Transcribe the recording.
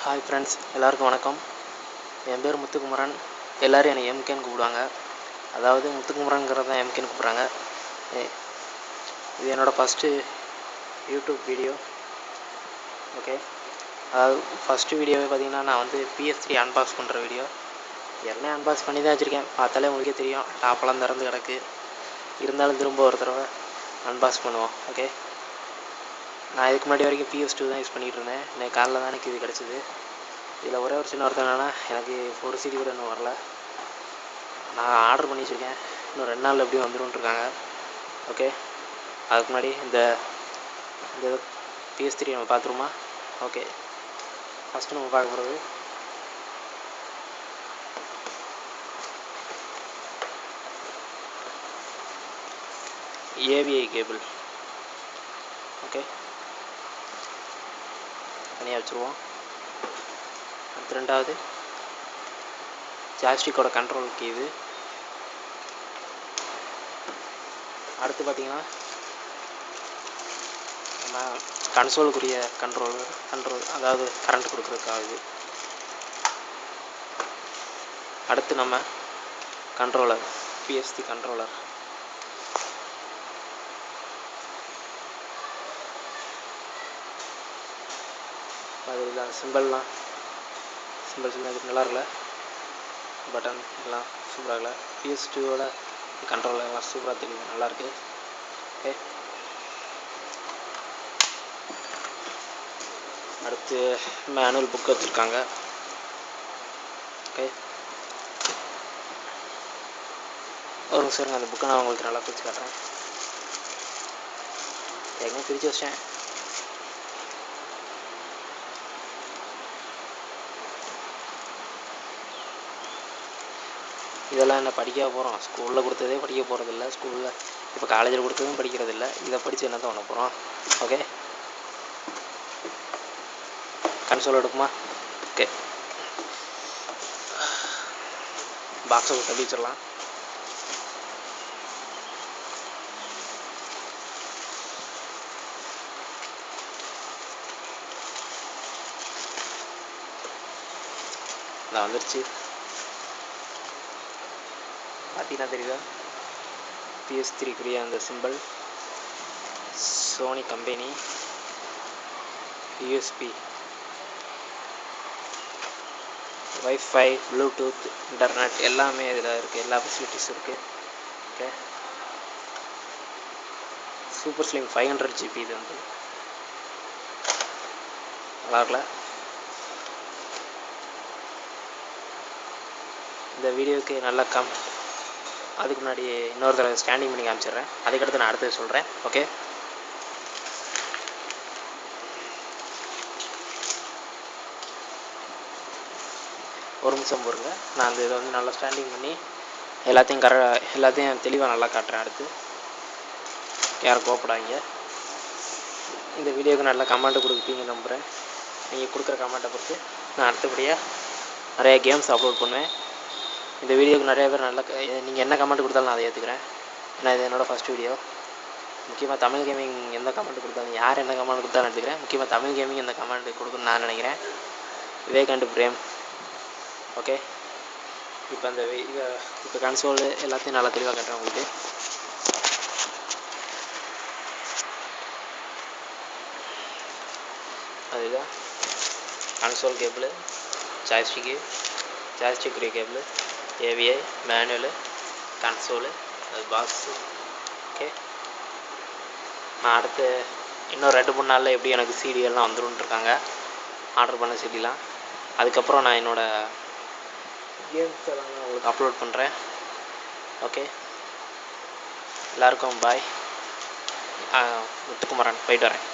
Hi friends, எல்லாருக்கும் வணக்கம். என் பேர் முத்துக்குமரன். எல்லோரும் என்னை எம்கேன்னு கூப்பிடுவாங்க. அதாவது முத்துக்குமரனுங்கிறது தான் எம்கேன்னு கூப்பிட்றாங்க. இது என்னோடய ஃபஸ்ட்டு யூடியூப் வீடியோ. ஓகே, அதாவது ஃபஸ்ட்டு வீடியோவே பார்த்திங்கன்னா நான் வந்து PS3 அன்பாக்ஸ் பண்ணுற வீடியோ. ஏற்கனவே அன்பாக்ஸ் பண்ணி தான் வச்சுருக்கேன். பார்த்தாலே உங்களுக்கே தெரியும், டாப்பெல்லாம் திறந்து கிடக்கு. இருந்தாலும் திரும்ப ஒரு தடவை அன்பாக்ஸ் பண்ணுவோம். ஓகே, நான் இதுக்கு முன்னாடி வரைக்கும் PS2 தான் யூஸ் பண்ணிகிட்டு இருந்தேன். இன்னைக்கு காலைல தான் எனக்கு இது கிடச்சிது. இதில் ஒரே ஒரு சின்ன வருத்தம் என்னென்னா, எனக்கு ஒரு CD கூட இன்னும் வரல. நான் ஆர்டர் பண்ணி வச்சுருக்கேன். இன்னும் 2 நாளில் எப்படியும் வந்துருன்ட்ருக்காங்க. ஓகே, அதுக்கு முன்னாடி இந்த PS3 நம்ம பார்த்துருமா? ஓகே, ஃபஸ்ட்டு நம்ம பார்க்க போகிறது AVI கேபிள். ஓகே, தனியாக வச்சுருவோம். அடுத்து ரெண்டாவது ஜாய்ஸ்டிக்கோட கண்ட்ரோல் கீ இது. அடுத்து பார்த்திங்கன்னா நம்ம கன்சோலுக்குரிய கண்ட்ரோல் அதாவது கரண்ட் கொடுக்குறதுக்காக இது. அடுத்து நம்ம கண்ட்ரோலர், PS3 கண்ட்ரோலர். அது இல்லை, சிம்பிள்ஸ் இது நல்லா இருக்குல்ல, பட்டன் எல்லாம் சூப்பராக இல்லை. PS2வோட கண்ட்ரோலர் எல்லாம் சூப்பராக தெரியுது, நல்லாயிருக்கு. ஓகே, அடுத்து மேனுவல் புக் வச்சுருக்காங்க. ஓகே, ஒரு நிமிஷம் அந்த புக்கை நான் உங்களுக்கு நல்லா பிரித்து காட்டுறேன். ஏற்கனவே பிரித்து வச்சேன். இதெல்லாம் என்ன படிக்க போகிறோம்? ஸ்கூலில் கொடுத்ததே படிக்க போகிறதில்ல. ஸ்கூலில் இப்போ காலேஜில் கொடுத்ததும் படிக்கிறதில்ல. இதை படித்து என்ன பண்ண போகிறோம்? Okay, console எடுக்குமா? ஓகே, பாக்ஸை தள்ளி வச்சிடலாம். நான் வந்துருச்சு. பார்த்தீங்கன்னா தெரியுதா, PS3க்குரிய அந்த simple, Sony company, USB, wifi, bluetooth, internet எல்லாமே இதில் இருக்குது. எல்லா ஃபெசிலிட்டிஸும் இருக்குது. Okay, super slim 500 GB. இது வந்து நல்லா இருக்குல்ல? இந்த வீடியோவுக்கு நல்லா அதுக்கு முன்னாடி இன்னொரு தடவை ஸ்டாண்டிங் பண்ணி காமிச்சிடுறேன். அதுக்கடுத்து நான் அடுத்தது சொல்கிறேன். ஓகே, ஒரு நிமிஷம் பொறுங்க. நான் அந்த இதை வந்து நல்லா ஸ்டாண்டிங் பண்ணி எல்லாத்தையும் தெளிவாக நல்லா காட்டுறேன். அடுத்து யாரும் கோப்படாதீங்க. இந்த வீடியோவுக்கு நல்லா கமெண்ட் கொடுப்பீங்க நம்புகிறேன். நீங்கள் கொடுக்குற கமெண்ட்டை பொறுத்து நான் அடுத்தபடியாக நிறைய கேம்ஸ் அப்லோட் பண்ணுவேன். இந்த வீடியோவுக்கு நிறைய பேர் நீங்கள் என்ன கமெண்ட் கொடுத்தாலும் நான் அதை ஏற்றுக்கிறேன். ஏன்னா இது என்னோடய ஃபஸ்ட் வீடியோ. முக்கியமாக தமிழ் கேமிங் எந்த கமெண்ட் கொடுத்தாலும், யார் என்ன கமெண்ட் கொடுத்தாலும் எடுத்துக்கிறேன். முக்கியமாக தமிழ் கேமிங் எந்த கமெண்ட் கொடுக்குன்னு நான் நினைக்கிறேன். விவேகாண்டு பிரேம். ஓகே, இப்போ கன்சோலு எல்லாத்தையும் நல்லா தெளிவாக காட்டுறேன் உங்களுக்கு. அதுதான் கன்சோல் கேபிள், ஜாய்ஸ்டிக்குரிய கேபிள், AVI, மேனுவலு, கன்சோலு, அது பாக்ஸு. ஓகே, நான் அடுத்து இன்னும் 2-3 நாளில் எப்படி எனக்கு CD எல்லாம் வந்துருன்ட்ருக்காங்க, ஆர்டர் பண்ண CDலாம். அதுக்கப்புறம் நான் என்னோடய கேம்ஸ் எல்லாம் உங்களுக்கு அப்லோட் பண்ணுறேன். ஓகே, எல்லாருக்கும் பாய். முத்துக்குமரன், போயிட்டு வரேன்.